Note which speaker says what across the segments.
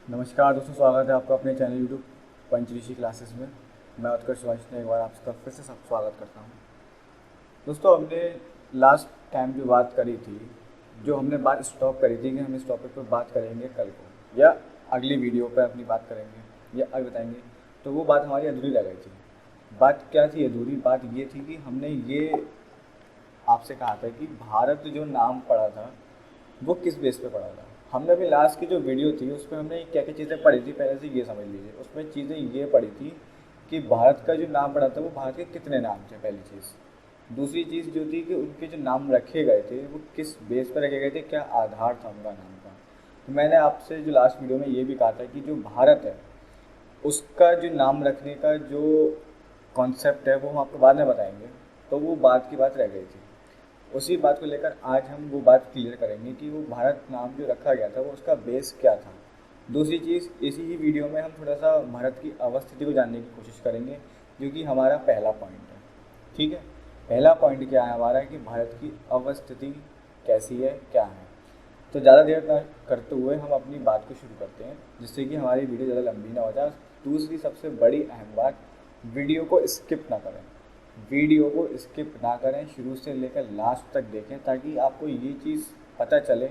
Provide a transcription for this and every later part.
Speaker 1: नमस्कार दोस्तों, स्वागत है आपका अपने चैनल यूट्यूब पंचऋषि क्लासेस में। मैं उत्कर्ष वंश ने एक बार आप सबका फिर से सब स्वागत करता हूँ। दोस्तों, हमने लास्ट टाइम जो बात करी थी, जो हमने बात स्टॉप करी थी कि हम इस टॉपिक पर बात करेंगे कल को या अगली वीडियो पर अपनी बात करेंगे या आगे बताएंगे, तो वो बात हमारी अधूरी रह गई थी। बात क्या थी अधूरी? बात ये थी कि हमने ये आपसे कहा था कि भारत जो नाम पड़ा था वो किस बेस पे पड़ा था। हमने अभी लास्ट की जो वीडियो थी उसमें हमने क्या क्या चीज़ें पढ़ी थी, पहले से ये समझ लीजिए। उसमें चीज़ें ये पढ़ी थी कि भारत का जो नाम पड़ा था वो भारत के कितने नाम थे, पहली चीज़। दूसरी चीज़ जो थी कि उनके जो नाम रखे गए थे वो किस बेस पर रखे गए थे, क्या आधार था उनका नाम का। तो मैंने आपसे जो लास्ट वीडियो में ये भी कहा था कि जो भारत है उसका जो नाम रखने का जो कॉन्सेप्ट है वो हम आपको बाद में बताएंगे। तो वो बात की बात रह गई थी। उसी बात को लेकर आज हम वो बात क्लियर करेंगे कि वो भारत नाम जो रखा गया था वो उसका बेस क्या था। दूसरी चीज़, इसी ही वीडियो में हम थोड़ा सा भारत की अवस्थिति को जानने की कोशिश करेंगे, जो कि हमारा पहला पॉइंट है। ठीक है, पहला पॉइंट क्या है हमारा कि भारत की अवस्थिति कैसी है, क्या है। तो ज़्यादा देर ना करते हुए हम अपनी बात को शुरू करते हैं, जिससे कि हमारी वीडियो ज़्यादा लंबी ना हो जाए। दूसरी सबसे बड़ी अहम बात, वीडियो को स्किप ना करें। वीडियो को स्किप ना करें, शुरू से लेकर लास्ट तक देखें, ताकि आपको ये चीज़ पता चले।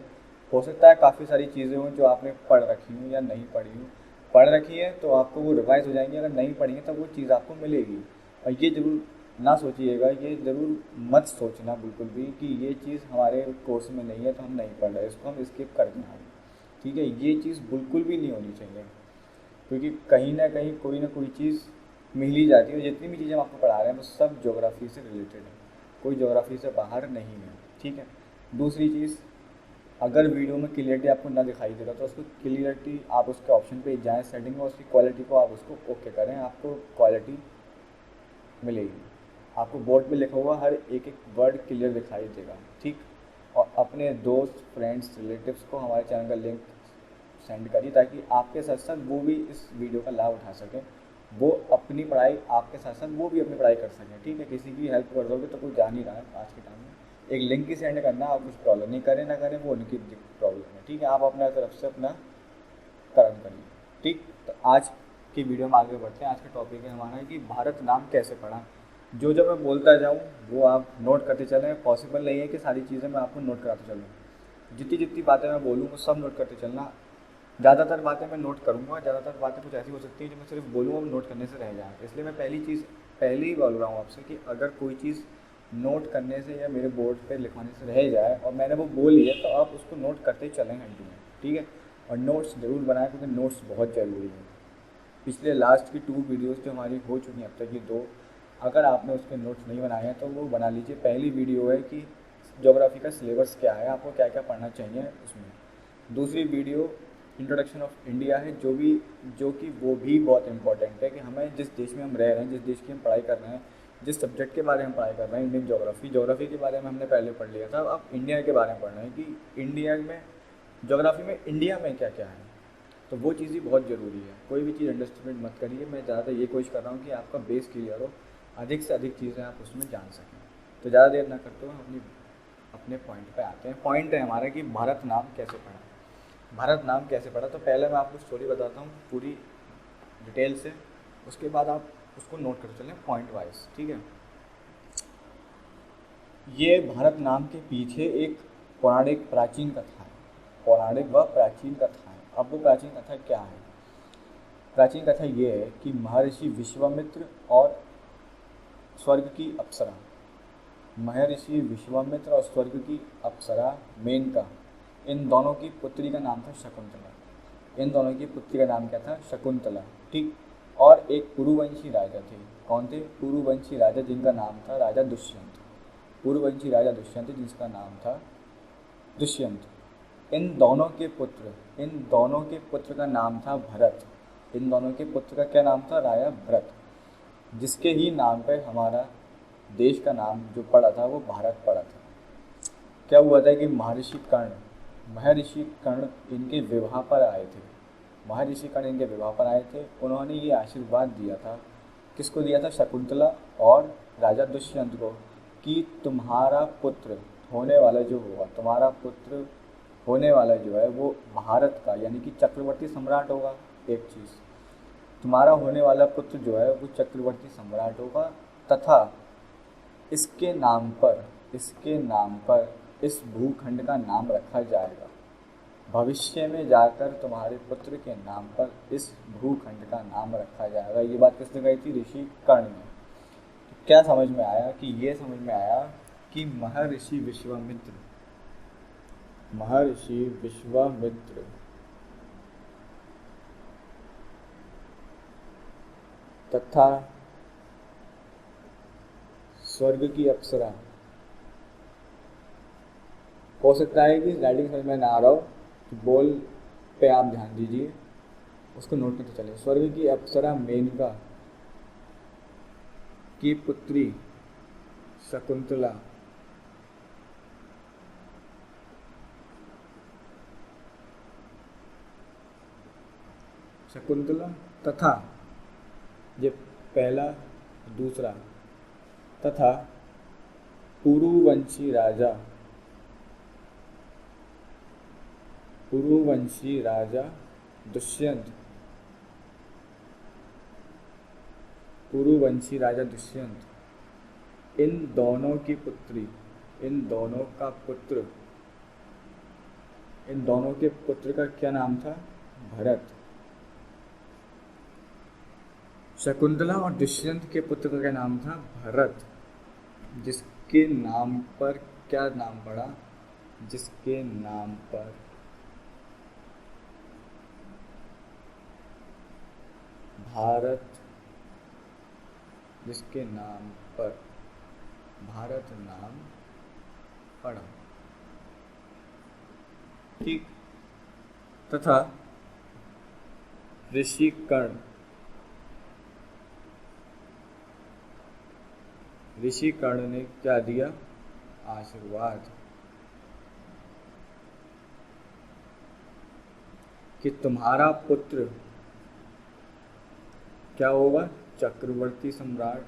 Speaker 1: हो सकता है काफ़ी सारी चीज़ें हों जो आपने पढ़ रखी हूँ या नहीं पढ़ी हूँ। पढ़ रखी है तो आपको वो रिवाइज हो जाएंगी, अगर नहीं पढ़ी है तो वो चीज़ आपको मिलेगी। और ये ज़रूर ना सोचिएगा, ये ज़रूर मत सोचना बिल्कुल भी कि ये चीज़ हमारे कोर्स में नहीं है तो हम नहीं पढ़ रहे, इसको हम स्किप कर दें। ठीक है, ये चीज़ बिल्कुल भी नहीं होनी चाहिए, क्योंकि कहीं ना कहीं कोई ना कोई चीज़ मिल ही जाती है। जितनी भी चीज़ें हम आपको पढ़ा रहे हैं वो सब ज्योग्राफी से रिलेटेड है, कोई ज्योग्राफी से बाहर नहीं है। ठीक है। दूसरी चीज़, अगर वीडियो में क्लियरिटी आपको ना दिखाई दे रहा तो उसको क्लियरिटी आप उसके ऑप्शन पे जाएँ, सेटिंग में उसकी क्वालिटी को आप उसको ओके करें, आपको क्वालिटी मिलेगी। आपको बोर्ड पे लिखा हुआ हर एक एक वर्ड क्लियर दिखाई देगा। ठीक। और अपने दोस्त, फ्रेंड्स, रिलेटिव्स को हमारे चैनल का लिंक सेंड करिए, ताकि आपके साथ साथ वो भी इस वीडियो का लाभ उठा सकें। वो अपनी पढ़ाई आपके साथ साथ वो भी अपनी पढ़ाई कर सकें। ठीक है, किसी की हेल्प कर दोगे तो कोई जा नहीं रहा है आज के टाइम में। एक लिंक ही सेंड करना, आप कुछ प्रॉब्लम नहीं करें ना करें, वो उनकी प्रॉब्लम है। ठीक है, आप अपना तरफ से अपना कर्म करिए। ठीक। तो आज की वीडियो में आगे बढ़ते हैं। आज का टॉपिक है हमारा कि भारत नाम कैसे पढ़ा। जो जो मैं बोलता जाऊँ वो आप नोट करते चलें। पॉसिबल नहीं है कि सारी चीज़ें मैं आपको नोट कराते चलूँ। जितनी जितनी बातें मैं बोलूँ वो सब नोट करते चलना। ज़्यादातर बातें मैं नोट करूँगा, ज़्यादातर बातें कुछ ऐसी हो सकती हैं जो मैं सिर्फ बोलूँगा और नोट करने से रह जाए। इसलिए मैं पहली चीज़ पहले ही बोल रहा हूँ आपसे कि अगर कोई चीज़ नोट करने से या मेरे बोर्ड पे लिखवाने से रह जाए और मैंने वो बोल लिया, तो आप उसको नोट करते ही चलें कंटिन्यू। ठीक है। और नोट्स ज़रूर बनाएं, क्योंकि नोट्स बहुत ज़रूरी है। पिछले लास्ट की 2 वीडियोज़ जो हमारी हो चुकी हैं अब तक, ये 2, अगर आपने उसके नोट्स नहीं बनाए हैं तो वो बना लीजिए। पहली वीडियो है कि ज्योग्राफी का सिलेबस क्या है, आपको क्या क्या पढ़ना चाहिए उसमें। दूसरी वीडियो इंट्रोडक्शन ऑफ इंडिया है, जो कि वो भी बहुत इंपॉर्टेंट है कि हमें जिस देश में हम रह रहे हैं, जिस देश की हम पढ़ाई कर रहे हैं, जिस सब्जेक्ट के बारे में हम पढ़ाई कर रहे हैं, इंडियन ज्योग्राफी के बारे में हमने पहले पढ़ लिया था। अब इंडिया के बारे में पढ़ रहे हैं कि इंडिया में ज्योग्राफी में इंडिया में क्या क्या है। तो वो चीज़ ही बहुत ज़रूरी है। कोई भी चीज़ अंडरस्टैंड मत करिए। मैं ज़्यादातर ये कोशिश कर रहा हूँ कि आपका बेस क्लियर हो, अधिक से अधिक चीज़ें आप उसमें जान सकें। तो ज़्यादा देर ना करते हुए हम अपने पॉइंट पे आते हैं। पॉइंट है हमारा कि भारत नाम कैसे पड़ा। भारत नाम कैसे पड़ा, तो पहले मैं आपको स्टोरी बताता हूँ पूरी डिटेल से, उसके बाद आप उसको नोट कर चलें पॉइंट वाइज। ठीक है। ये भारत नाम के पीछे एक पौराणिक प्राचीन कथा है। पौराणिक व प्राचीन कथा है। अब वो प्राचीन कथा क्या है? प्राचीन कथा ये है कि महर्षि विश्वामित्र और स्वर्ग की अप्सरा, महर्षि विश्वामित्र और स्वर्ग की अप्सरा मेनका, इन दोनों की पुत्री का नाम था शकुंतला। इन दोनों की पुत्री का नाम क्या था? शकुंतला। ठीक। और एक पुरुवंशी राजा थे। कौन थे? पुरुवंशी राजा, जिनका नाम था राजा दुष्यंत। पुरुवंशी राजा दुष्यंत, जिसका नाम था दुष्यंत। इन दोनों के पुत्र का नाम था भरत। इन दोनों के पुत्र का क्या नाम था? राजा भरत। जिसके ही नाम पे हमारा देश का नाम जो पड़ा था वो भारत पड़ा था। क्या हुआ था कि महर्षि कर्ण इनके विवाह पर आए थे। महर्षि कर्ण इनके विवाह पर आए थे। उन्होंने ये आशीर्वाद दिया था। किसको दिया था? शकुंतला और राजा दुष्यंत को, कि तुम्हारा पुत्र होने वाला जो होगा, तुम्हारा पुत्र होने वाला जो है वो भारत का यानी कि चक्रवर्ती सम्राट होगा। एक चीज़, तुम्हारा होने वाला पुत्र जो है वो चक्रवर्ती सम्राट होगा तथा इसके नाम पर इस भूखंड का नाम रखा जाएगा। भविष्य में जाकर तुम्हारे पुत्र के नाम पर इस भूखंड का नाम रखा जाएगा। ये बात किसने कही थी? ऋषि कर्ण ने। तो क्या समझ में आया? कि ये समझ में आया कि महर्षि विश्वामित्र तथा स्वर्ग की अप्सरा, हो सकता है कि राइटिंग समझ में ना आ रहा हो तो बोल पे आप ध्यान दीजिए, उसको नोट करते चले। स्वर्ग की अप्सरा मेनका की पुत्री शकुंतला तथा, ये पहला, दूसरा, तथा पुरुवंशी राजा दुष्यंत, इन दोनों के पुत्र का क्या नाम था? भरत। शकुंतला और दुष्यंत के पुत्र का क्या नाम था? भरत। जिसके नाम पर क्या नाम पड़ा? जिसके नाम पर भारत नाम पड़ा। ठीक। तथा ऋषि कर्ण ने क्या दिया? आशीर्वाद कि तुम्हारा पुत्र क्या होगा? चक्रवर्ती सम्राट।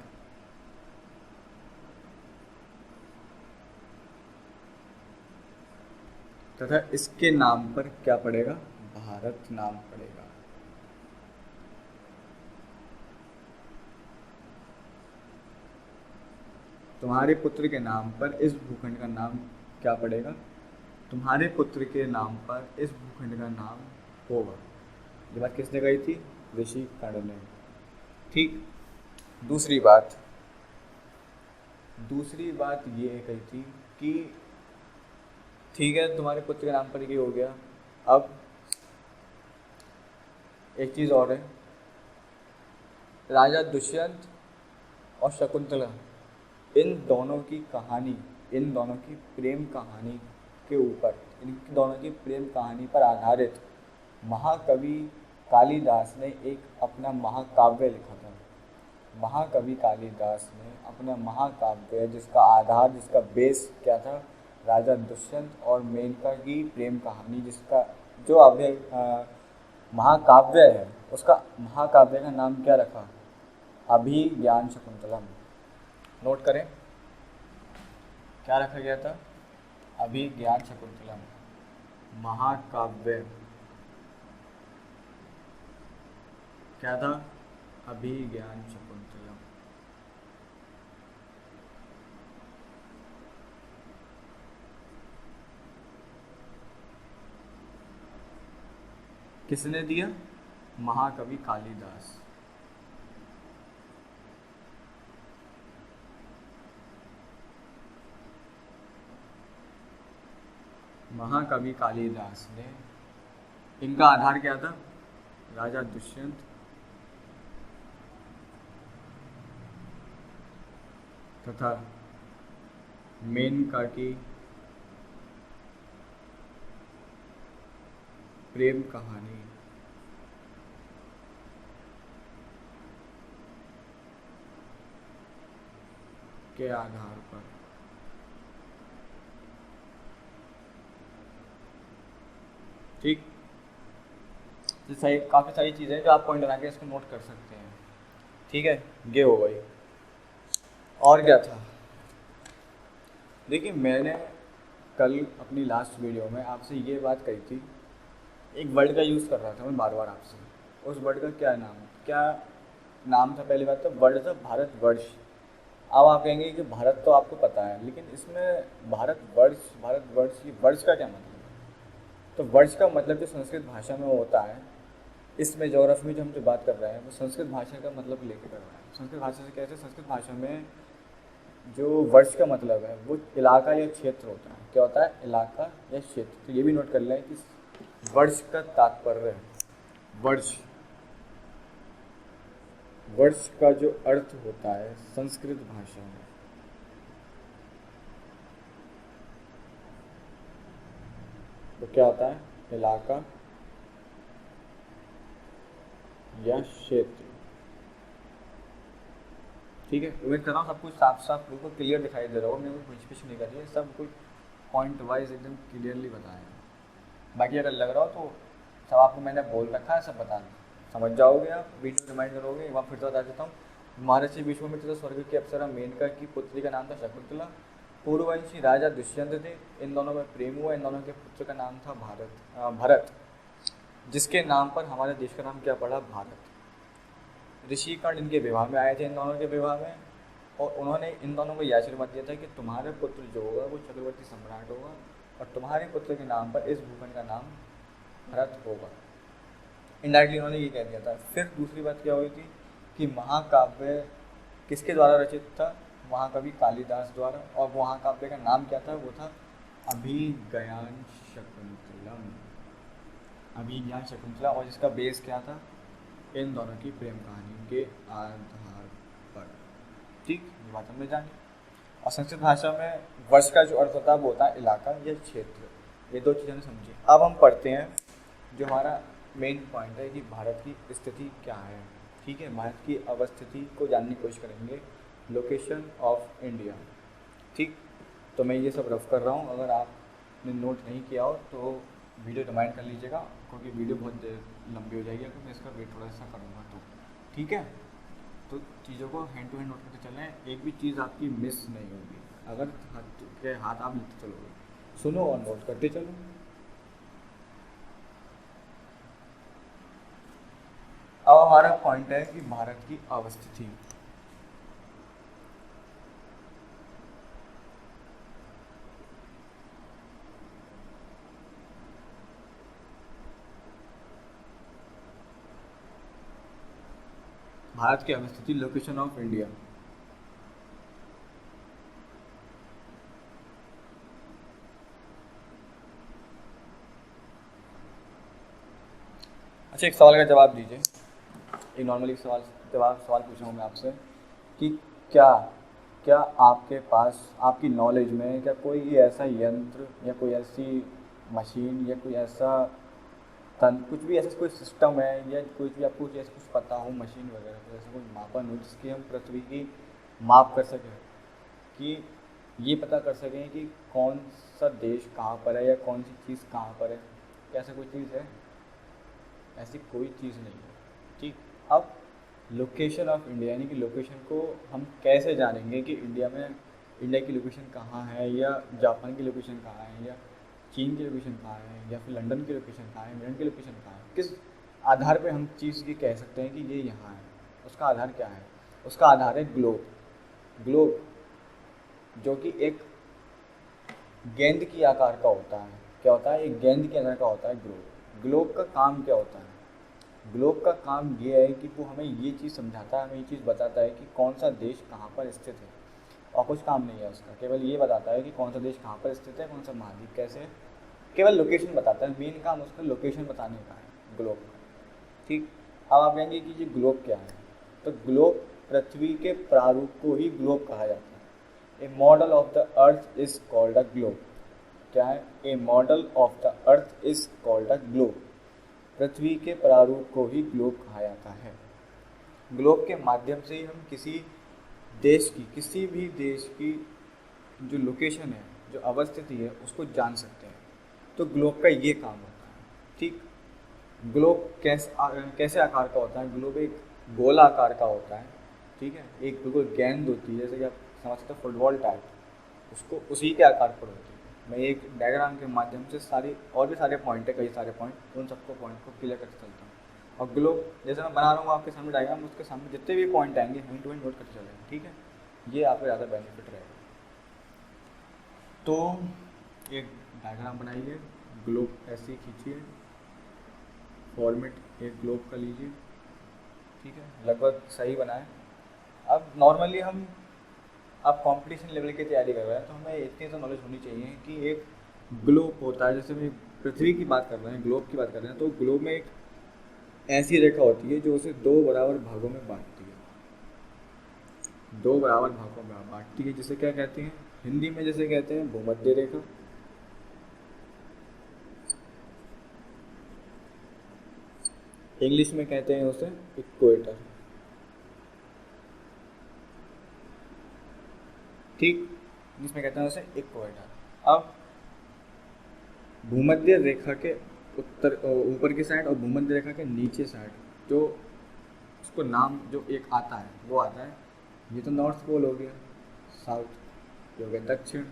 Speaker 1: तथा इसके नाम पर क्या पड़ेगा? भारत नाम पड़ेगा। तुम्हारे पुत्र के नाम पर इस भूखंड का नाम क्या पड़ेगा? तुम्हारे पुत्र के नाम पर इस भूखंड का नाम होगा। ये बात किसने कही थी? ऋषि कर्ण ने। ठीक। दूसरी बात ये कही थी कि ठीक है, तुम्हारे पुत्र के नाम पर ये हो गया। अब एक चीज़ और है, राजा दुष्यंत और शकुंतला, इन दोनों की प्रेम कहानी के ऊपर, इन दोनों की प्रेम कहानी पर आधारित महाकवि कालिदास ने एक अपना महाकाव्य लिखा था। महाकवि कालिदास ने अपना महाकाव्य, जिसका आधार, जिसका बेस क्या था? राजा दुष्यंत और मेनका की प्रेम कहानी, जिसका जो महाकाव्य है, उसका महाकाव्य का नाम क्या रखा? अभिज्ञान शकुंतलम। नोट करें, क्या रखा गया था? अभिज्ञान शकुंतलम। महाकाव्य क्या था? अभिज्ञान शकुंतलम। किसने दिया? महाकवि कालिदास। महाकवि कालिदास ने, इनका आधार क्या था? राजा दुष्यंत तथा मेनका की प्रेम कहानी के आधार पर। ठीक। तो सही, काफ़ी सारी चीज़ें जो आप पॉइंट बना के इसको नोट कर सकते हैं। ठीक है, ये हो गई। और क्या था? देखिए, मैंने कल अपनी लास्ट वीडियो में आपसे ये बात कही थी, एक वर्ड का यूज़ कर रहा था मैं बार बार आपसे। उस वर्ड का क्या नाम था? पहली बात तो वर्ड था भारतवर्ष। अब आप कहेंगे कि भारत तो आपको पता है, लेकिन इसमें भारतवर्ष ये वर्ष का क्या मतलब है? तो वर्ष का मतलब जो संस्कृत भाषा में होता है, इसमें ज्योग्राफी में जो हम जो बात कर रहे हैं वो संस्कृत भाषा का मतलब लेके कर रहे हैं। संस्कृत भाषा से कैसे? संस्कृत भाषा में जो वर्ष का मतलब है वो इलाका या क्षेत्र होता है। क्या होता है? इलाका या क्षेत्र। तो ये भी नोट कर लें कि वर्ष का तात्पर्य है वर्ष का जो अर्थ होता है संस्कृत भाषा में, तो क्या होता है? इलाका या क्षेत्र। ठीक है, उम्मीद कर रहा हूँ सब कुछ साफ साफ बिल्कुल क्लियर दिखाई दे रहा होगा। मेरे को कुछ नहीं कर रही है, सब कुछ पॉइंट वाइज एकदम क्लियरली बताया। बाकी अगर लग रहा हो तो सब आपको मैंने बोल रखा है, सब बता दें, समझ जाओगे आप। वीडियो रिमाइंड करोगे, एक बार फिर से बता देता हूँ। महर्षि विश्वामित्र स्वर्ग की अप्सरा मेनका की पुत्री का नाम था शकुंतला। पूर्ववंशी राजा दुष्यंत थे, इन दोनों में प्रेम हुआ। इन दोनों के पुत्र का नाम था भरत, जिसके नाम पर हमारे देश का नाम क्या पड़ा? भारत। ऋषिकर्ण इनके विवाह में आए थे, इन दोनों के विवाह में, और उन्होंने इन दोनों को यह आशीर्वाद दिया था कि तुम्हारे पुत्र जो होगा वो चक्रवर्ती सम्राट होगा, और तुम्हारे पुत्र के नाम पर इस भूखंड का नाम भरत होगा। इनडायरेक्टली उन्होंने ये कह दिया था। फिर दूसरी बात क्या हुई थी कि महाकाव्य किसके द्वारा रचित था? महाकवि कालिदास द्वारा। और महाकाव्य का नाम क्या था? वो था अभिज्ञान शकुंतलम। अभिज्ञान शकुंतला, और जिसका बेस क्या था? इन दोनों की प्रेम कहानी के आधार पर। ठीक, ये बात हमने जानी। और संस्कृत भाषा में वर्ष का जो अर्थ होता है वो होता है इलाका या क्षेत्र। ये दो चीज़ें समझिए। अब हम पढ़ते हैं जो हमारा मेन पॉइंट है कि भारत की स्थिति क्या है। ठीक है, भारत की अवस्थिति को जानने की कोशिश करेंगे। Location of India. ठीक, तो मैं ये सब रफ कर रहा हूँ। अगर आपने नोट नहीं किया हो तो वीडियो रिमाइंड कर लीजिएगा, क्योंकि वीडियो बहुत देर लंबी हो जाएगी, तो मैं इसका वेट थोड़ा सा करूँगा। तो ठीक है, तो चीज़ों को हैंड टू हैंड नोट करते चलें, एक भी चीज़ आपकी मिस नहीं होगी अगर हाथ आप लेते चलोगे। सुनो और नोट करते चलो। अब हमारा पॉइंट है कि भारत की अवस्थिति। भारत की अवस्थिति, लोकेशन ऑफ इंडिया। अच्छा, एक सवाल का जवाब दीजिए। एक नॉर्मली सवाल पूछूंगा मैं आपसे कि क्या आपके पास, आपकी नॉलेज में, क्या कोई ऐसा यंत्र या कोई ऐसी मशीन या कोई ऐसा कुछ भी ऐसा कोई सिस्टम है, या कुछ भी आपको ऐसा कुछ पता हो, मशीन वगैरह तो ऐसा कोई मापन हो जिसकी हम पृथ्वी की माप कर सकें, कि ये पता कर सकें कि कौन सा देश कहाँ पर है या कौन सी चीज़ कहाँ पर है? क्या ऐसा कोई चीज़ है? ऐसी कोई चीज़ नहीं है। ठीक, अब लोकेशन ऑफ इंडिया, यानी कि लोकेशन को हम कैसे जानेंगे कि इंडिया की लोकेशन कहाँ है, या जापान की लोकेशन कहाँ है, या चीन की लोकेशन कहाँ है, या फिर लंदन की लोकेशन कहाँ है, इंग्लैंड की लोकेशन कहाँ है? किस आधार पे हम चीज़ ये कह सकते हैं कि ये यहाँ है? उसका आधार क्या है? उसका आधार है ग्लोब, जो कि एक गेंद की आकार का होता है। क्या होता है? एक गेंद के आकार का होता है ग्लोब का काम क्या होता है? ग्लोब का काम ये है कि वो हमें ये चीज़ समझाता है, हमें ये चीज़ बताता है कि कौन सा देश कहाँ पर स्थित है, और कुछ काम नहीं है उसका। केवल ये बताता है कि कौन सा देश कहाँ पर स्थित है, कौन सा महाद्वीप कैसे है, केवल लोकेशन बताता है। मेन काम उसका लोकेशन बताने का है, ग्लोब का। ठीक, अब आप कहेंगे कि ये ग्लोब क्या है? तो ग्लोब, पृथ्वी के प्रारूप को ही ग्लोब कहा जाता है। A model of the earth is called a globe. क्या है? A model of the earth is called a globe. पृथ्वी के प्रारूप को ही ग्लोब कहा जाता है। ग्लोब के माध्यम से ही हम किसी भी देश की जो लोकेशन है, जो अवस्थिति है, उसको जान सकते हैं। तो ग्लोब का ये काम होता है। ठीक, ग्लोब कैसे आकार का होता है? ग्लोब एक गोला आकार का होता है। ठीक है, एक बिल्कुल गेंद होती है, जैसे कि आप समझ सकते हो फुटबॉल टाइप, उसको उसी के आकार पर होती है। मैं एक डायग्राम के माध्यम से सारी और भी सारे पॉइंट है, कई सारे पॉइंट, उन सबको पॉइंट को क्लियर करते चलता हूँ। और ग्लोब जैसे मैं बना रहा हूँ आपके सामने डायग्राम, उसके सामने जितने भी पॉइंट आएंगे हिंट टू हिंट नोट करते चलेंगे, ठीक है। ये आपको ज़्यादा बेनिफिट रहेगा। तो एक डायग्राम बनाइए, ग्लोब ऐसे ही खींचिए, फॉर्मेट एक ग्लोब का लीजिए, ठीक है, लगभग सही बनाए। अब नॉर्मली हम अब कंपटीशन लेवल की तैयारी कर रहे हैं तो हमें इतनी तो नॉलेज होनी चाहिए कि एक ग्लोब होता है, जैसे मैं पृथ्वी की बात कर रहे हैं, ग्लोब की बात कर रहे हैं, तो ग्लोब में एक ऐसी रेखा होती है जो उसे दो बराबर भागों में बांटती है, दो बराबर भागों में बांटती है, जिसे क्या कहते हैं, हिंदी में जैसे कहते हैं भूमध्य रेखा, इंग्लिश में कहते हैं उसे इक्वेटर, ठीक, इंग्लिश में कहते हैं उसे इक्वेटर। अब भूमध्य रेखा के उत्तर ऊपर की साइड और भूमध्य रेखा के नीचे साइड जो उसको नाम जो एक आता है वो आता है, ये तो नॉर्थ पोल हो गया, साउथ ये हो गया दक्षिण,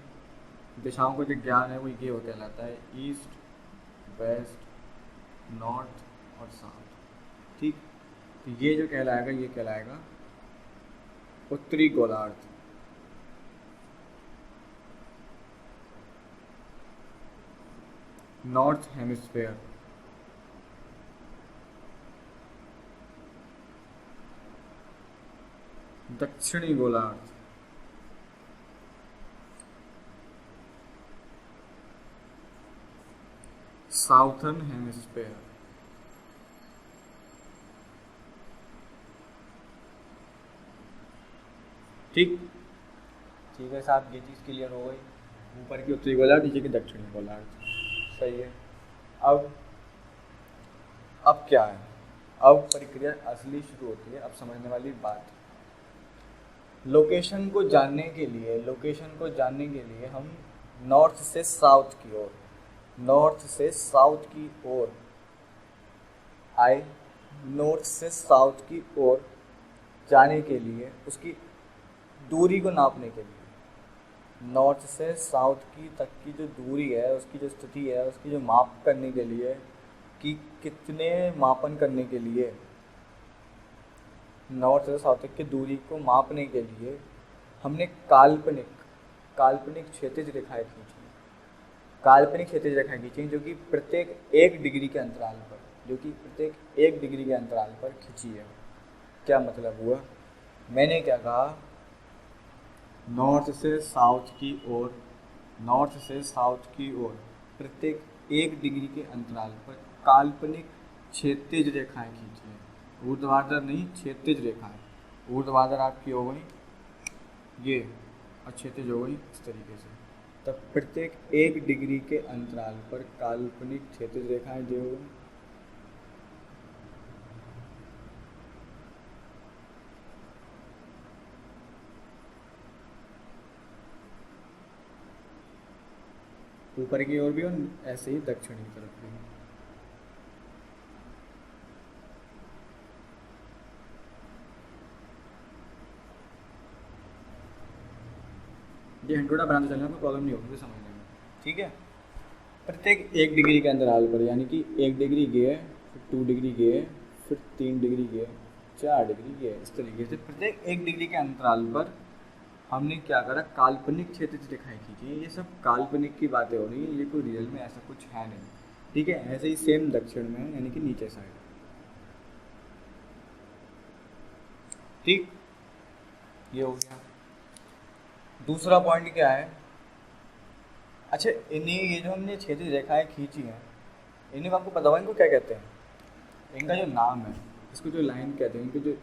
Speaker 1: दिशाओं को जो ज्ञान है वो ये होता कहलाता है ईस्ट, वेस्ट, नॉर्थ और साउथ, ठीक। तो ये जो कहलाएगा ये कहलाएगा उत्तरी गोलार्ध, नॉर्थ हेमिस्फेयर, दक्षिणी गोलार्ध, साउथर्न हेमिस्फेयर, ठीक, ठीक है साहब, ये चीज़ क्लियर हो गई, ऊपर की उत्तरी गोलार्ध, नीचे की दक्षिणी गोलार्ध, सही है। अब क्या है, अब प्रक्रिया असली शुरू होती है, अब समझने वाली बात, लोकेशन को जानने के लिए हम नॉर्थ से साउथ की ओर, नॉर्थ से साउथ की ओर आए, नॉर्थ से साउथ की ओर जाने के लिए, उसकी दूरी को नापने के लिए, नॉर्थ से साउथ की तक की जो दूरी है, उसकी जो स्थिति है, उसकी जो माप करने के लिए कि कितने मापन करने के लिए, नॉर्थ से साउथ तक की दूरी को मापने के लिए हमने काल्पनिक क्षैतिज रेखाएं खींची, काल्पनिक क्षैतिज रेखाएं खींची जो कि प्रत्येक 1 डिग्री के अंतराल पर खींची है। क्या मतलब हुआ, मैंने क्या कहा, नॉर्थ से साउथ की ओर प्रत्येक 1 डिग्री के अंतराल पर काल्पनिक क्षैतिज रेखाएं खींची हैं, ऊर्ध्वाधर नहीं, क्षैतिज रेखाएं, ऊर्ध्वाधर आपकी हो गई ये और क्षैतिज हो गई इस तरीके से। तब प्रत्येक 1 डिग्री के अंतराल पर काल्पनिक क्षैतिज रेखाएं दी हो गई, ऊपर की ओर भी और ऐसे ही दक्षिणी तरफ भी। ये हिंडोड़ा बनाते चलने में प्रॉब्लम नहीं होगी समझने में, ठीक है। प्रत्येक 1 डिग्री के अंतराल पर, यानी कि 1 डिग्री गए, फिर 2 डिग्री गए, फिर 3 डिग्री गए, 4 डिग्री गए, इस तरीके से प्रत्येक 1 डिग्री के अंतराल पर हमने क्या करा, काल्पनिक क्षैतिज रेखाएं खींची। ये सब काल्पनिक की बातें हो रही है, ये कोई रियल में ऐसा कुछ है नहीं, ठीक है। ऐसे ही सेम दक्षिण में है, यानी कि नीचे साइड, ठीक, ये हो गया। दूसरा पॉइंट क्या है, अच्छा इन्हीं ये जो हमने क्षैतिज रेखाएं खींची हैं, इन्हें आपको पता होगा इनको क्या कहते हैं, इनका जो नाम है, इसको जो लाइन कहते हैं, इनको जो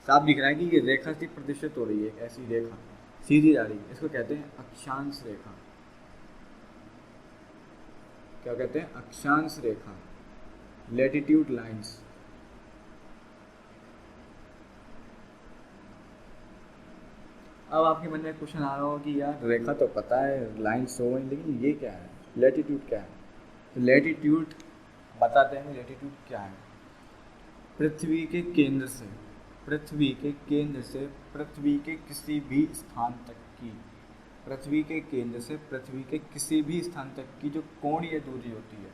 Speaker 1: साफ दिख रहा है कि ये रेखा से प्रदर्शित हो रही है, ऐसी रेखा सीधी जा रही है, इसको कहते हैं अक्षांश रेखा। क्या कहते हैं, अक्षांश रेखा, लैटिट्यूड लाइंस। अब आपके मन में क्वेश्चन आ रहा हो कि यार रेखा तो पता है, लाइंस हो गई, लेकिन ये क्या है, लैटिट्यूड क्या है। तो लैटिट्यूड बताते हैं, लैटिट्यूड क्या है, पृथ्वी के केंद्र से पृथ्वी के किसी भी स्थान तक की पृथ्वी के केंद्र से पृथ्वी के किसी भी स्थान तक की जो कोणीय दूरी होती है,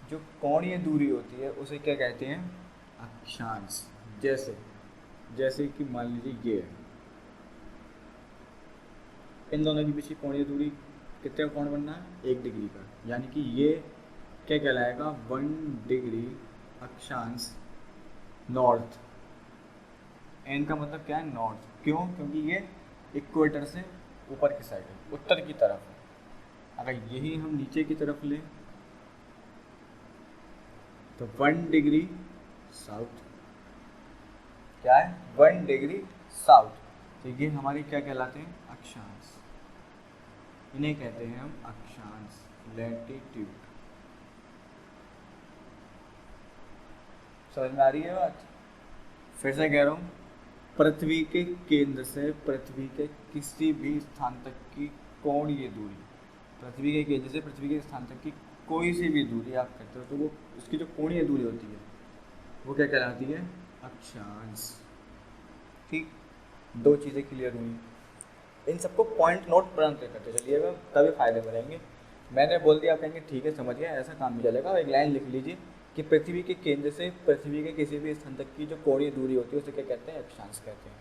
Speaker 1: जो कोणीय दूरी होती है उसे क्या कहते हैं? अक्षांश। जैसे जैसे कि मान लीजिए ये है, इन दोनों के बीच की कोणीय दूरी कितने का कोण बनना है? 1 डिग्री का, यानी कि ये क्या कहलाएगा? 1 डिग्री अक्षांश नॉर्थ। एन का मतलब क्या है? नॉर्थ। क्यों? क्योंकि ये इक्वेटर से ऊपर की साइड है, उत्तर की तरफ है। अगर यही हम नीचे की तरफ लें तो 1 डिग्री साउथ। क्या है? 1 डिग्री साउथ। तो ये हमारे क्या कहलाते हैं? अक्षांश। इन्हें कहते हैं हम अक्षांश, लैटिट्यूड। समझ में आ रही है बात? फिर से कह रहा हूँ, पृथ्वी के केंद्र से पृथ्वी के किसी भी स्थान तक की कोणीय दूरी, पृथ्वी के केंद्र से पृथ्वी के स्थान तक की कोई सी भी दूरी आप करते हो तो वो उसकी जो कोणीय दूरी होती है वो क्या कहलाती है? अक्षांश। ठीक, 2 चीज़ें क्लियर हुई। इन सबको पॉइंट नोट करते चलिएगा, तभी फायदे मिलेंगे। मैंने बोल दिया, आप कहेंगे ठीक है समझ गया, ऐसा काम भी चलेगा। एक लाइन लिख लीजिए कि पृथ्वी के केंद्र से पृथ्वी के किसी भी स्थान तक की जो कोणीय दूरी होती है उसे क्या कहते हैं? अक्षांश कहते हैं।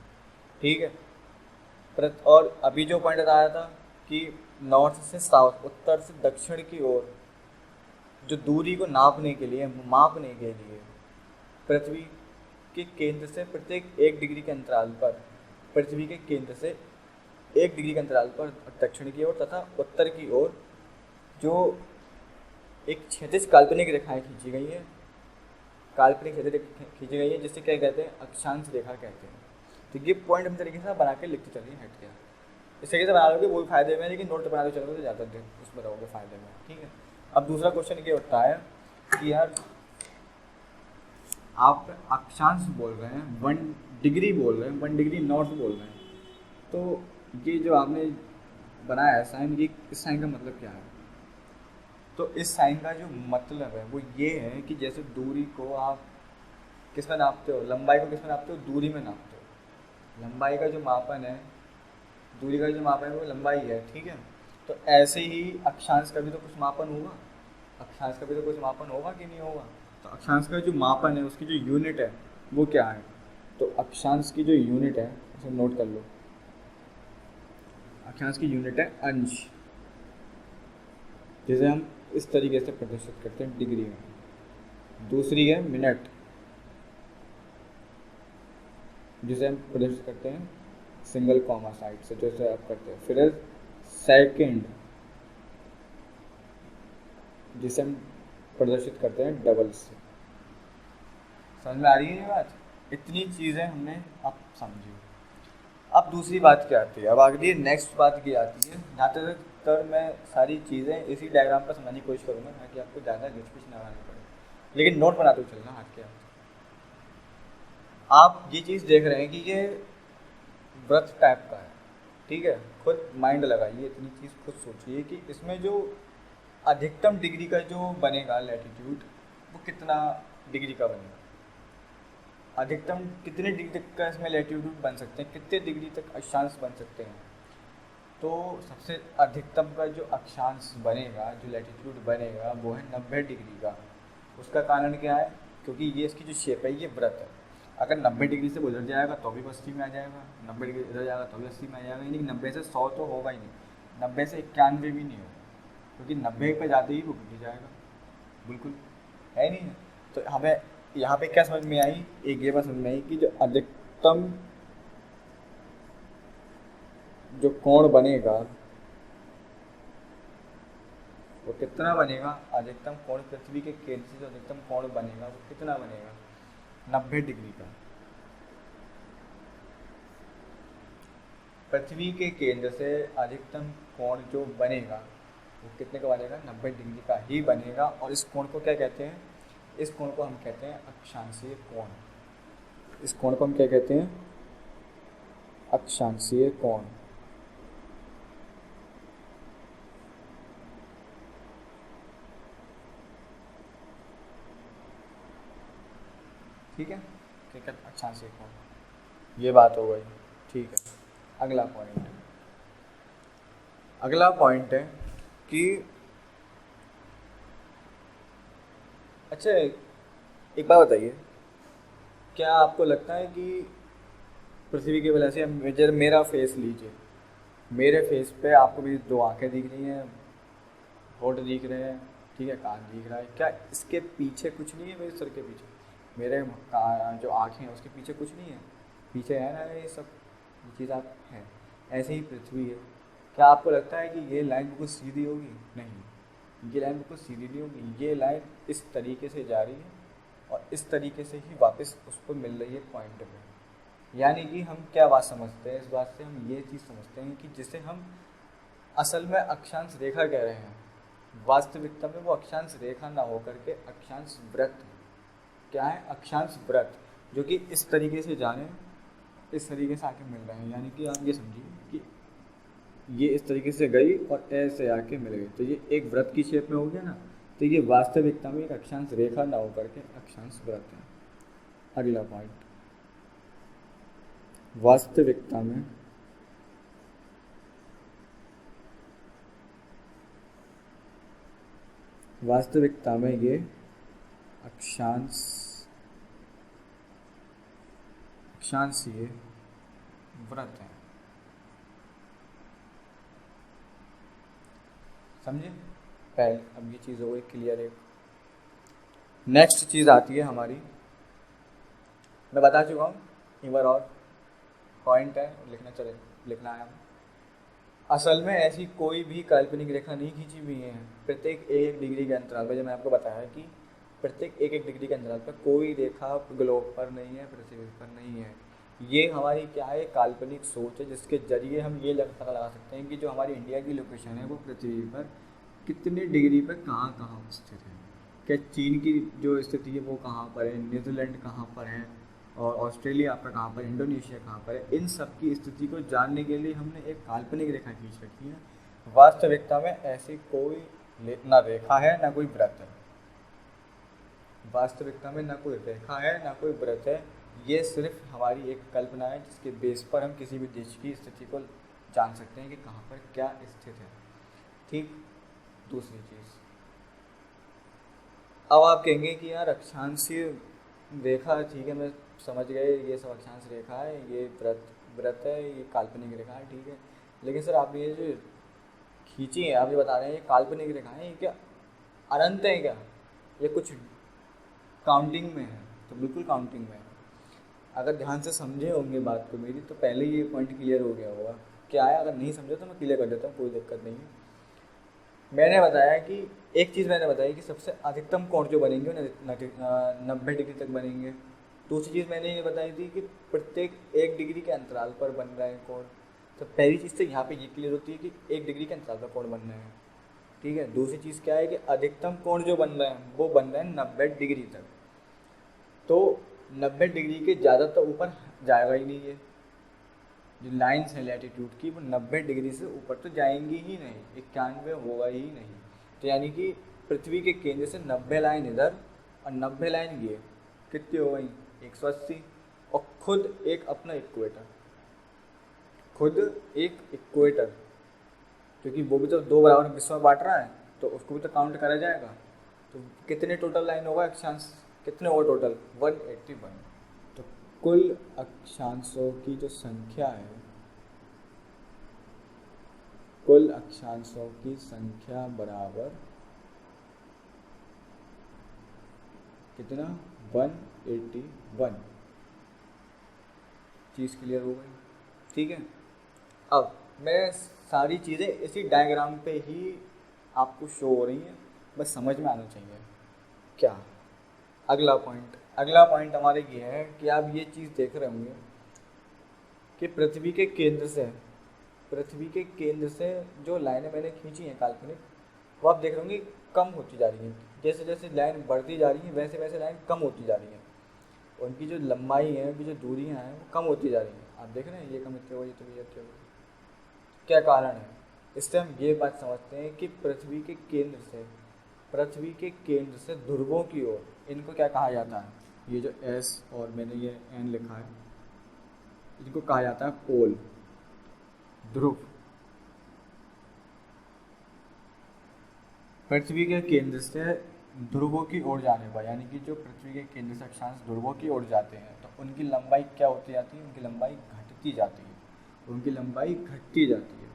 Speaker 1: ठीक है। और अभी जो पॉइंट बताया था कि नॉर्थ से साउथ, उत्तर से दक्षिण की ओर जो दूरी को नापने के लिए, मापने के लिए पृथ्वी के केंद्र से प्रत्येक 1 डिग्री के अंतराल पर, पृथ्वी के केंद्र से 1 डिग्री के अंतराल पर दक्षिण की ओर तथा उत्तर की ओर जो एक क्षैतिज काल्पनिक रेखाएं खींची गई है, काल्पनिक क्षैतिज खींची गई है, जिससे क्या कहते हैं? अक्षांश रेखा कहते हैं। तो ये पॉइंट हम तरीके से बना के लिखते चलिए, हट गया। इस तरीके से बना लोगे वो फायदे में, लेकिन नोट बना के चलोगे तो ज़्यादा देर उसमें रहोगे फायदे में। ठीक है। अब दूसरा क्वेश्चन ये उठता है कि यार आप अक्षांश बोल रहे हैं, 1 डिग्री बोल रहे हैं, 1 डिग्री नॉर्थ बोल रहे हैं, तो ये जो आपने बनाया है साइन, ये इस साइन का मतलब क्या है? तो इस साइन का जो मतलब है वो ये है कि जैसे दूरी को आप किस में नापते हो? लंबाई को किस में नापते हो? दूरी में नापते हो। लंबाई का जो मापन है, दूरी का जो मापन है वो लंबाई है। ठीक है। तो ऐसे ही अक्षांश का भी तो कुछ मापन होगा, अक्षांश का भी तो कुछ मापन होगा कि नहीं होगा? तो अक्षांश का जो मापन है उसकी जो यूनिट है वो क्या है? तो अक्षांश की जो यूनिट है उसे नोट कर लो। अक्षांश की यूनिट है अंश, जिसे हम इस तरीके से प्रदर्शित करते हैं डिग्री में। दूसरी है मिनट, जिसे हम प्रदर्शित करते हैं सिंगल कॉमा साइड से, जैसे आप करते हैं। फिर है सेकंड, जिसे हम प्रदर्शित करते हैं डबल से। समझ में आ रही है ये बात? इतनी चीज़ें हमने अब समझी। अब दूसरी बात क्या आती है? अब अगली नेक्स्ट बात की आती है, जहाँ तक मैं सारी चीज़ें इसी डायग्राम पर समझने की कोशिश करूँगा ताकि आपको ज़्यादा घिचपिच ना आनी पड़े, लेकिन नोट बनाते हुए चलना। हट के आप ये चीज़ देख रहे हैं कि ये वृत्त टाइप का है। ठीक है। खुद माइंड लगाइए, इतनी चीज़ खुद सोचिए कि इसमें जो अधिकतम डिग्री का जो बनेगा लैटिट्यूड, वो कितना डिग्री का बनेगा? अधिकतम कितने डिग्री तक का इसमें लैटिट्यूड बन सकते हैं? कितने डिग्री तक अक्षांश बन सकते हैं? तो सबसे अधिकतम का जो अक्षांश बनेगा, जो लैटिट्यूड बनेगा, वो है 90 डिग्री का। उसका कारण क्या है? क्योंकि ये इसकी जो शेप है ये वृत्त है। अगर 90 डिग्री से उधर जाएगा तो भी 80 में आ जाएगा, 90 डिग्री इधर जाएगा तो भी 80 में आ जाएगा, यानी कि 90 से 100 तो होगा ही नहीं, 90 से 91 भी नहीं होगा, क्योंकि 90 पे जाते ही वो गिर जाएगा। बिल्कुल है नहीं? तो हमें यहाँ पे क्या समझ में आई? एक ये बात समझ में आई कि जो अधिकतम जो कोण बनेगा वो कितना बनेगा? अधिकतम कोण पृथ्वी के केंद्र से जो अधिकतम कोण बनेगा वो कितना बनेगा? 90 डिग्री का। पृथ्वी के केंद्र से अधिकतम कोण जो बनेगा वो कितने का बनेगा? 90 डिग्री का ही बनेगा। और इस कोण को क्या कहते हैं? इस कोण को हम कहते हैं अक्षांशीय कोण। इस कोण को हम क्या कहते हैं? अक्षांशीय कोण। ठीक है। ठीक है, अक्षांशीय कोण, ये बात हो गई। ठीक है। अगला पॉइंट, अगला पॉइंट है कि अच्छा एक बात बताइए, क्या आपको लगता है कि पृथ्वी की वजह से जैसे मेरा फेस लीजिए, मेरे फेस पे आपको भी दो आंखें दिख रही हैं, होठ दिख रहे हैं, ठीक है, कान दिख रहा है, क्या इसके पीछे कुछ नहीं है? मेरे सर के पीछे मेरे जो आँखें हैं उसके पीछे कुछ नहीं है? पीछे है ना ये सब, ये चीज़ आप है। ऐसे ही पृथ्वी है। क्या आपको लगता है कि ये लाइन बिल्कुल सीधी होगी? नहीं, ये लाइन बिल्कुल सीधी नहीं होगी। ये लाइन इस तरीके से जा रही है और इस तरीके से ही वापस उस पर मिल रही है पॉइंट पे। यानी कि हम क्या बात समझते हैं इस बात से? हम ये चीज़ समझते हैं कि जिसे हम असल में अक्षांश रेखा कह रहे हैं, वास्तविकता में वो अक्षांश रेखा ना होकर के अक्षांश वृत्त है। क्या है? अक्षांश वृत्त, जो कि इस तरीके से जा रहे हैं, इस तरीके से आके मिल रहे हैं। यानी कि आप ये समझिए कि ये इस तरीके से गई और ऐसे आके मिल गई, तो ये एक वृत्त की शेप में हो गया ना। तो ये वास्तविकता में एक अक्षांश रेखा ना होकर के अक्षांश वृत्त है। अगला पॉइंट, वास्तविकता में ये अक्षांशीय वृत्त है। समझे? पहले अब ये चीज़ हो गई क्लियर। एक नेक्स्ट चीज़ आती है हमारी, मैं बता चुका हूँ, एक बार और पॉइंट है, लिखना है। असल में ऐसी कोई भी काल्पनिक रेखा नहीं खींची हुई है प्रत्येक एक डिग्री के अंतराल पर। जब मैं आपको बताया कि प्रत्येक एक डिग्री के अंतराल पर कोई रेखा ग्लोब पर नहीं है, पृथ्वी पर नहीं है। ये हमारी क्या है? काल्पनिक सोच है, जिसके जरिए हम ये पता लगा सकते हैं कि जो हमारी इंडिया की लोकेशन है वो पृथ्वी पर कितने डिग्री पर कहाँ कहाँ स्थित है। क्या चीन की जो स्थिति है वो कहाँ पर है, न्यूजीलैंड कहाँ पर है, और ऑस्ट्रेलिया आपका कहाँ पर, इंडोनेशिया कहाँ पर है। इन सब की स्थिति को जानने के लिए हमने एक काल्पनिक रेखा खींच रखी है। वास्तविकता में ऐसी कोई ना रेखा है ना कोई वृत्त है। वास्तविकता में ना कोई रेखा है ना कोई वृत्त है। ये सिर्फ हमारी एक कल्पना है, जिसके बेस पर हम किसी भी देश की स्थिति को जान सकते हैं कि कहाँ पर क्या स्थित है। ठीक। दूसरी चीज़, अब आप कहेंगे कि यार अक्षांशीय रेखा, ठीक है, मैं समझ गए, ये सब अक्षांश रेखा है, ये व्रत है, ये काल्पनिक रेखा है, ठीक है, लेकिन सर आप ये जो खींची है, आप ये बता रहे हैं ये काल्पनिक रेखा है, ये क्या अनंत है क्या? ये कुछ काउंटिंग में है? तो बिल्कुल काउंटिंग में है। अगर ध्यान से समझे होंगे बात को मेरी, तो पहले ये पॉइंट क्लियर हो गया होगा। क्या है, अगर नहीं समझे तो मैं क्लियर कर देता हूँ, कोई दिक्कत नहीं है। मैंने बताया कि एक चीज़ मैंने बताई कि सबसे अधिकतम कोण जो बनेंगे वो 90 डिग्री तक बनेंगे। दूसरी चीज़ मैंने ये बताई थी कि प्रत्येक 1 डिग्री के अंतराल पर बन रहे हैं कोण। तो पहली चीज़ तो यहाँ पे ये क्लियर होती है कि 1 डिग्री के अंतराल पर कोण बन रहे हैं, ठीक है। दूसरी चीज़ क्या है कि अधिकतम कोण जो बन रहे हैं वो बन रहे हैं 90 डिग्री तक। तो 90 डिग्री के ज़्यादा तो ऊपर जाएगा ही नहीं। ये जो लाइन्स हैं लैटिट्यूड की, वो 90 डिग्री से ऊपर तो जाएंगी ही नहीं, 91 होगा ही नहीं। तो यानी कि पृथ्वी के केंद्र से 90 लाइन इधर और 90 लाइन ये, कितनी हो गई? 180। और खुद एक अपना इक्वेटर, खुद एक इक्वेटर, क्योंकि वो भी तो दो बराबर हिस्सों में बांट रहा है, तो उसको भी तो काउंट करा जाएगा। तो कितने टोटल लाइन होगा अक्षांश, कितने होगा टोटल? 181। तो कुल अक्षांशों की जो संख्या है, कुल अक्षांशों की संख्या बराबर कितना? 181। चीज़ क्लियर हो गई, ठीक है। अब मैं सारी चीज़ें इसी डायग्राम पे ही आपको शो हो रही हैं, बस समझ में आना चाहिए क्या। अगला पॉइंट हमारे ये है कि आप ये चीज़ देख रहे होंगे कि पृथ्वी के केंद्र से जो लाइनें मैंने खींची हैं काल्पनिक, वो आप देख रहे होंगे कम होती जा रही हैं। जैसे जैसे लाइन बढ़ती जा रही है वैसे वैसे लाइन कम होती जा रही है। उनकी जो लंबाई है, उनकी जो दूरियां हैं वो कम होती जा रही हैं। आप देख रहे हैं ये कम इतने हो, ये तो ये इतने हो। क्या कारण है? इससे हम ये बात समझते हैं कि पृथ्वी के केंद्र से ध्रुवों की ओर, इनको क्या कहा जाता है? ये जो एस और मैंने ये एन लिखा है, इनको कहा जाता है पोल, ध्रुव। पृथ्वी के केंद्र से ध्रुवों की ओर जाने पर, यानी कि जो पृथ्वी के केंद्र से अक्षांश ध्रुवों की ओर जाते हैं तो उनकी लंबाई क्या होती जाती है? उनकी लंबाई घटती जाती है, उनकी लंबाई घटती जाती है।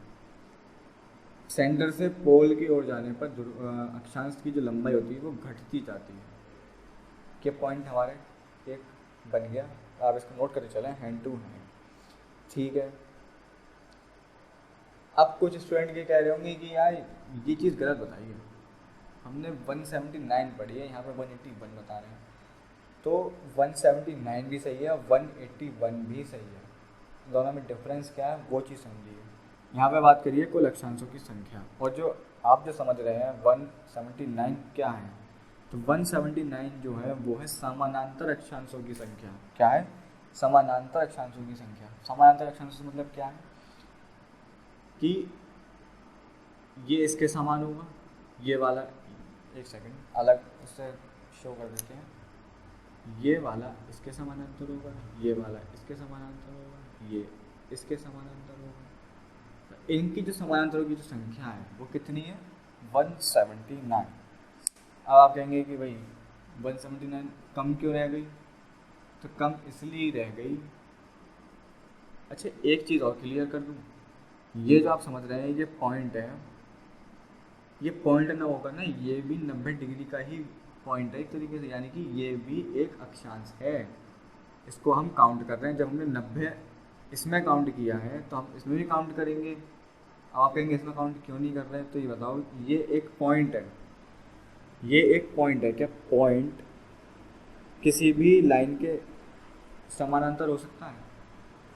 Speaker 1: सेंटर से पोल की ओर जाने पर अक्षांश की जो लंबाई होती है वो घटती जाती है। के पॉइंट हमारे एक बन गया, आप इसको नोट करके चलें, हैंड टू हैंड, ठीक है। अब कुछ स्टूडेंट ये कह रहे होंगे कि यार ये चीज़ गलत बताई है, हमने 179 पढ़ी है, यहाँ पे 181 बता रहे हैं। तो 179 भी सही है, 181 भी सही है, दोनों में डिफरेंस क्या है वो चीज़ समझिए। यहाँ पे बात करिए कुल अक्षांशों की संख्या, और जो आप जो समझ रहे हैं 179 क्या है, तो 179 जो है वो है समानांतर अक्षांशों की संख्या। क्या है? समानांतर अक्षांशों की संख्या। समानांतर अक्षांशों मतलब क्या है कि ये इसके समान होगा, ये वाला, एक सेकंड अलग उससे शो कर देते हैं, ये वाला इसके समानांतर होगा, ये वाला इसके समानांतर होगा, ये इसके समानांतर होगा। तो इनकी जो समानांतरों की जो संख्या है वो कितनी है? 179। अब आप कहेंगे कि भाई 179 कम क्यों रह गई? तो कम इसलिए रह गई, अच्छा एक चीज़ और क्लियर कर दूँ, ये जो आप समझ रहे हैं ये पॉइंट है, ये पॉइंट ना होगा ना, ये भी 90 डिग्री का ही पॉइंट है एक तरीके से, यानी कि ये भी एक अक्षांश है। इसको हम काउंट कर रहे हैं, जब हमने 90 इसमें काउंट किया है तो हम इसमें भी काउंट करेंगे। अब आप कहेंगे इसमें काउंट क्यों नहीं कर रहे हैं, तो ये बताओ, ये एक पॉइंट है, ये एक पॉइंट है। क्या पॉइंट किसी भी लाइन के समानांतर हो सकता है?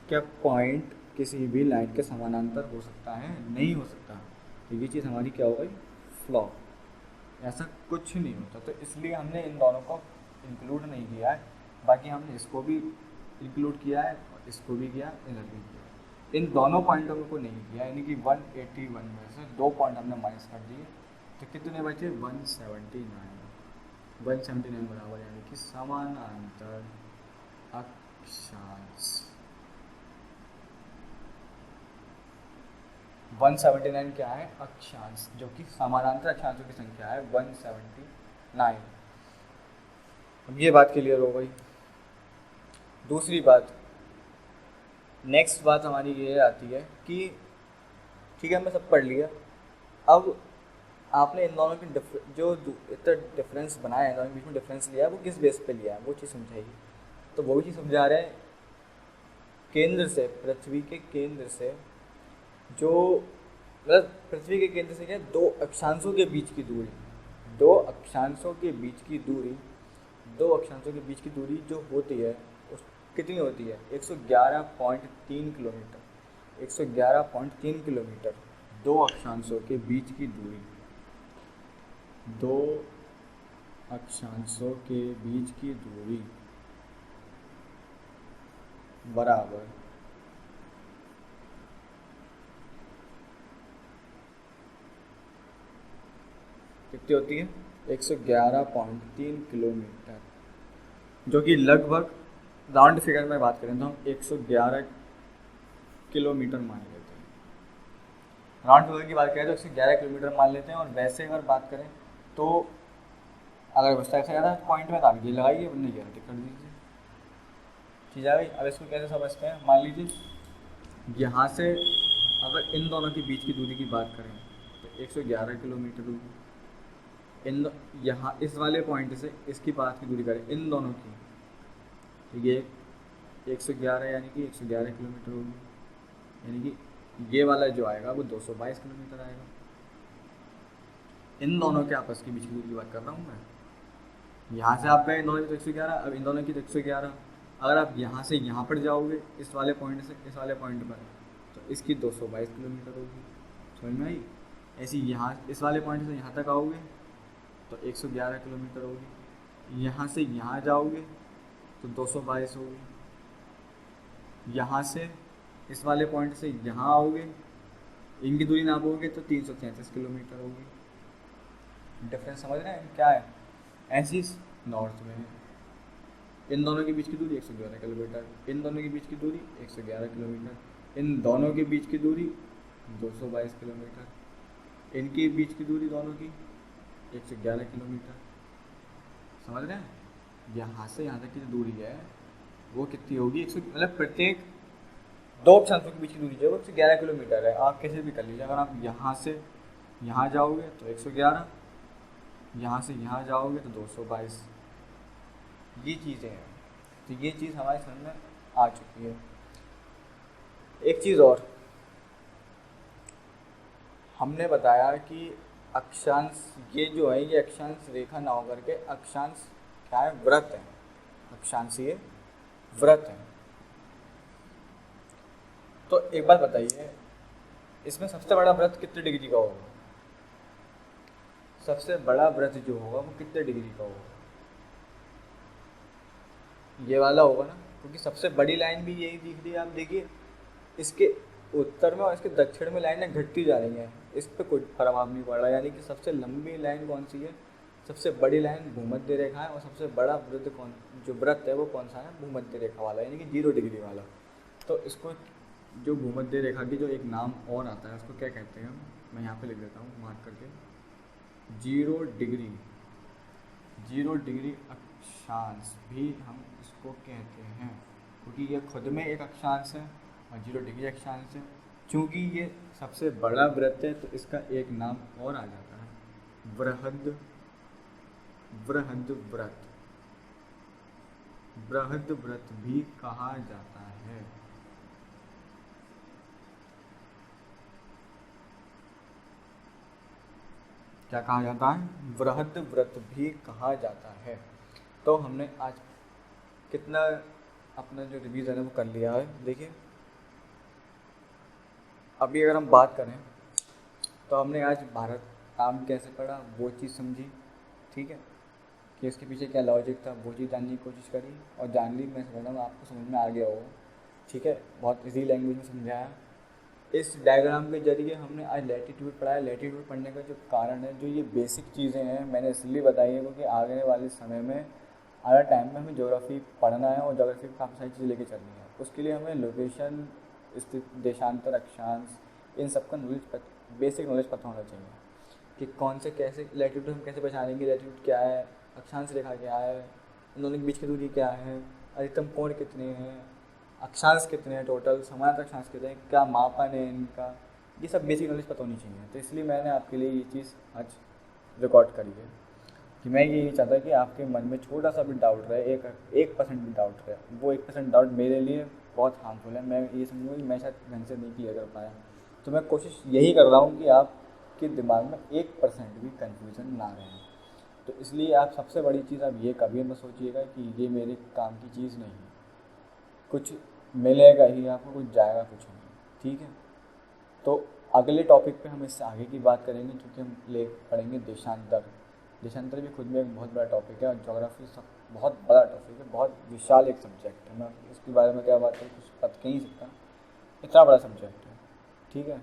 Speaker 1: क्या पॉइंट किसी भी लाइन के समानांतर हो सकता है? नहीं हो सकता। तो ये चीज़ हमारी क्या हो गई? फ्लॉ। ऐसा कुछ नहीं होता, तो इसलिए हमने इन दोनों को इंक्लूड नहीं किया है। बाकी हमने इसको भी इंक्लूड किया है और इसको भी किया, इधर भी किया, इन दोनों पॉइंटों को नहीं किया, यानी कि 181 में से 2 पॉइंट हमने माइनस कर दिए, तो कितने बचे? 179। 179 बराबर, यानी कि समानांतर अक्षांश। 179 क्या है? अक्षांश, जो कि समानांतर अक्षांशों की संख्या है 179। अब ये बात क्लियर हो गई। दूसरी बात, नेक्स्ट बात हमारी ये आती है कि ठीक है हमने सब पढ़ लिया, अब आपने इन दोनों की जो इतना डिफरेंस बनाया है, इन दोनों के बीच में डिफरेंस लिया है, वो किस बेस पे लिया है वो चीज़ समझाइए। तो वो चीज़ समझा रहे हैं, केंद्र से, पृथ्वी के केंद्र से, जो मतलब पृथ्वी के केंद्र से क्या, दो अक्षांशों के बीच की दूरी, दो अक्षांशों के बीच की दूरी, दो अक्षांशों के बीच की दूरी जो होती है उस कितनी होती है? 111.3 किलोमीटर। 111.3 किलोमीटर दो अक्षांशों के बीच की दूरी, दो अक्षांशों के बीच की दूरी बराबर कितनी होती है? 111.3 किलोमीटर, जो कि लगभग राउंड फिगर में बात करें तो हम 111 किलोमीटर मान लेते हैं। राउंड फिगर की बात करें तो 111 किलोमीटर मान लेते हैं, और वैसे अगर बात करें तो अगर बस से ज़्यादा पॉइंट में तो आप ये लगाइए, वरना ये टिक कर दीजिए, ठीक है भाई। अब इसको कैसे समझते हैं? मान लीजिए यहाँ से अगर इन दोनों के बीच की दूरी की बात करें तो 111 किलोमीटर होगी। यहाँ इस वाले पॉइंट से इसकी बात की दूरी करें इन दोनों की, तो ये 111 यानी कि 111 किलोमीटर होगी, यानी कि ये वाला जो आएगा वो 222 किलोमीटर आएगा। इन दोनों के आपस के बीच की दूरी की बात कर रहा हूँ मैं। यहाँ से आप गए इन दोनों की तो 111, अब इन दोनों की तो 111। अगर आप यहाँ से यहाँ पर जाओगे, इस वाले पॉइंट से इस वाले पॉइंट पर, तो इसकी 222 किलोमीटर होगी। समझ में आई? ऐसे यहाँ इस वाले पॉइंट से यहाँ तक आओगे तो 111 किलोमीटर होगी। यहाँ से यहाँ जाओगे तो 222 होगी। यहाँ से इस वाले पॉइंट से यहाँ आओगे, इनकी दूरी नापोगे तो 333 किलोमीटर होगी। डिफरेंस समझ रहे हैं क्या है? ऐसी नॉर्थ में इन दोनों के बीच की दूरी 111 किलोमीटर, इन दोनों के बीच की दूरी 111 किलोमीटर, इन दोनों के बीच की दूरी 222 किलोमीटर, इनके बीच की दूरी दोनों की 111 किलोमीटर। समझ रहे हैं? यहाँ से यहाँ तक की जो दूरी है वो कितनी होगी, 100, मतलब प्रत्येक दो अक्षांशों के बीच की दूरी जो है वो 111 किलोमीटर है। आप कैसे भी कर लीजिए, अगर आप यहाँ से यहाँ जाओगे तो 111, यहाँ से यहाँ जाओगे तो 222। ये चीज़ें हैं, तो ये चीज़ हमारे समझ में आ चुकी है। एक चीज़ और हमने बताया कि अक्षांश, ये जो है ये अक्षांश रेखा ना होकर के अक्षांश क्या है, वृत्त है। अक्षांशीय वृत्त है। तो एक बात बताइए, इसमें सबसे बड़ा वृत्त कितने डिग्री का होगा? सबसे बड़ा वृत्त जो होगा वो कितने डिग्री का होगा? ये वाला होगा ना, क्योंकि सबसे बड़ी लाइन भी यही दिख रही है। आप देखिए इसके उत्तर में और इसके दक्षिण में लाइनें घटती जा रही हैं, इस पर कोई प्रभाव नहीं पड़ रहा। यानी कि सबसे लंबी लाइन कौन सी है? सबसे बड़ी लाइन भूमध्य रेखा है, और सबसे बड़ा वृत्त कौन, जो वृत्त है वो कौन सा है? भूमध्य रेखा वाला, यानी कि 0 डिग्री वाला। तो इसको, जो भूमध्य रेखा की जो एक नाम और आता है उसको क्या कहते हैं? मैं यहाँ पे लिख देता हूँ मार्क करके, 0 डिग्री। 0 डिग्री अक्षांश भी हम इसको कहते हैं, क्योंकि ये खुद में एक अक्षांश है और 0 डिग्री अक्षांश है। चूँकि ये सबसे बड़ा वृत्त है तो इसका एक नाम और आ जाता है, बृहद व्रत। बृहद व्रत भी कहा जाता है। क्या कहा जाता है? बृहद व्रत भी कहा जाता है। तो हमने आज कितना अपना जो रिवीजन है वो कर लिया है। देखिए अभी अगर हम बात करें तो हमने आज भारत काम कैसे पढ़ा वो चीज़ समझी, ठीक है, कि इसके पीछे क्या लॉजिक था वो चीज़ जानने की कोशिश करी और जान ली। मैं समझ रहा हूँ आपको समझ में आ गया होगा, ठीक है, बहुत इजी लैंग्वेज में समझाया। इस डायग्राम के जरिए हमने आज लैटीट्यूड पढ़ा है। लैटीट्यूड पढ़ने का जो कारण है, जो ये बेसिक चीज़ें हैं मैंने इसलिए बताई है क्योंकि आगे वाले समय में, आगे टाइम में हमें ज्योग्राफी पढ़ना है और ज्योग्राफी में काफ़ी सारी चीज़ें लेके चलनी है। उसके लिए हमें लोकेशन, स्थित, देशांतर, अक्षांश, इन सब का नॉलेज, बेसिक नॉलेज पता होना चाहिए कि कौन से कैसे लैटीट्यूड हम कैसे पहचानेंगे, लैटीट्यूड क्या है, अक्षांश रेखा क्या है, इन दोनों के बीच की दूरी क्या है, अधिकतम कोण कितने हैं, अक्षांश कितने हैं टोटल, समानांतर अक्षांश कितने हैं, क्या मापन है इनका, ये सब बेसिक नॉलेज पता होनी चाहिए। तो इसलिए मैंने आपके लिए ये चीज़ आज रिकॉर्ड करी है कि मैं ये नहीं चाहता कि आपके मन में छोटा सा भी डाउट रहे, 1% भी डाउट रहे। वो 1% डाउट मेरे लिए बहुत हार्मफुल है। मैं ये समझूँ कि मैं शायद ढंग से नहीं क्लियर कर पाया, तो मैं कोशिश यही कर रहा हूँ कि आपके दिमाग में 1% भी कन्फ्यूज़न ना रहे। तो इसलिए आप सबसे बड़ी चीज़ आप ये कभी मत सोचिएगा कि ये मेरे काम की चीज़ नहीं है, कुछ मिलेगा ही आपको, कुछ जाएगा कुछ नहीं, ठीक है। तो अगले टॉपिक पे हम इससे आगे की बात करेंगे, क्योंकि हम ले पढ़ेंगे देशांतर। देशांतर भी खुद में एक बहुत बड़ा टॉपिक है और ज्योग्राफी सब बहुत बड़ा टॉपिक है, बहुत विशाल एक सब्जेक्ट है। मैं इसके बारे में क्या बात करूँ, कुछ पता कह नहीं सकता, इतना बड़ा सब्जेक्ट है, ठीक है।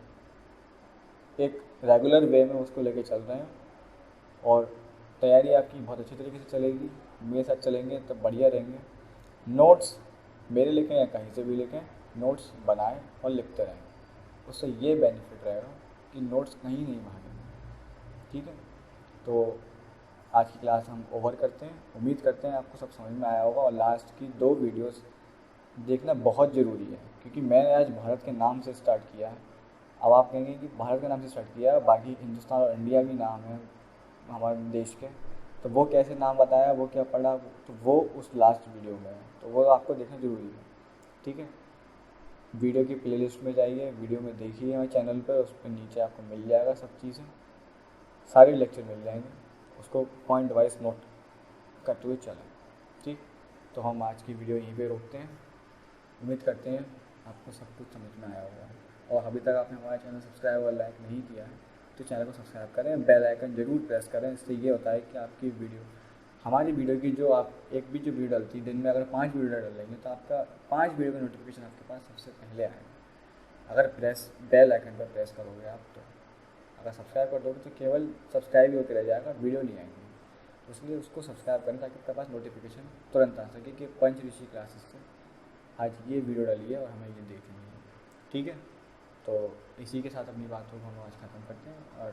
Speaker 1: एक रेगुलर वे में उसको लेके चल रहे हैं और तैयारी आपकी बहुत अच्छी तरीके से चलेगी। मेरे साथ चलेंगे तब बढ़िया रहेंगे। नोट्स मेरे लिखें या कहीं से भी लिखें, नोट्स बनाएं और लिखते रहें। उससे ये बेनिफिट रहेगा कि नोट्स कहीं नहीं भागेंगे, ठीक है। तो आज की क्लास हम ओवर करते हैं। उम्मीद करते हैं आपको सब समझ में आया होगा और लास्ट की 2 वीडियोस देखना बहुत ज़रूरी है, क्योंकि मैंने आज भारत के नाम से स्टार्ट किया है। अब आप कहेंगे कि भारत के नाम से स्टार्ट किया है, बाकी हिंदुस्तान और इंडिया भी नाम है हमारे देश के, तो वो कैसे नाम बताया, वो क्या पढ़ा, तो वो उस लास्ट वीडियो में है, तो वो आपको देखना ज़रूरी है, ठीक है। वीडियो की प्लेलिस्ट में जाइए, वीडियो में देखिए हमारे चैनल पर, उस पर नीचे आपको मिल जाएगा सब चीज़ें, सारे लेक्चर मिल जाएंगे, उसको पॉइंट वाइज नोट करते हुए चलें, ठीक। तो हम आज की वीडियो यहीं पे रोकते हैं। उम्मीद करते हैं आपको सब कुछ समझ में आया होगा, और अभी तक आपने हमारा चैनल सब्सक्राइब और लाइक नहीं किया है तो चैनल को सब्सक्राइब करें, बेल आइकन जरूर प्रेस करें। इससे ये होता है कि आपकी वीडियो, हमारी वीडियो की जो आप एक भी जो वीडियो डलती है, दिन में अगर 5 वीडियो डाल लेंगे तो आपका 5 वीडियो का नोटिफिकेशन आपके पास सबसे पहले आएगा। अगर बेल आइकन पर प्रेस करोगे आप, तो अगर सब्सक्राइब कर दोगे तो केवल सब्सक्राइब ही होते रह जाएगा, वीडियो नहीं आएंगी। इसलिए उसको सब्सक्राइब करें ताकि आपके पास नोटिफिकेशन तुरंत आ सके कि पंच ऋषि क्लासेस से आज ये वीडियो डाली है और हमें ये देखनी है, ठीक है। तो इसी के साथ अपनी बातों को हम आज ख़त्म करते हैं और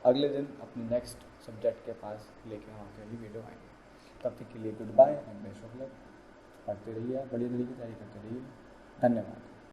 Speaker 1: अगले दिन अपने नेक्स्ट सब्जेक्ट के पास लेके हम आपके लिए वीडियो आएंगे। तब तक के लिए good bye and best of luck. पढ़ते रहिए, बढ़िया तरीके से तैयारी करते रहिए। धन्यवाद।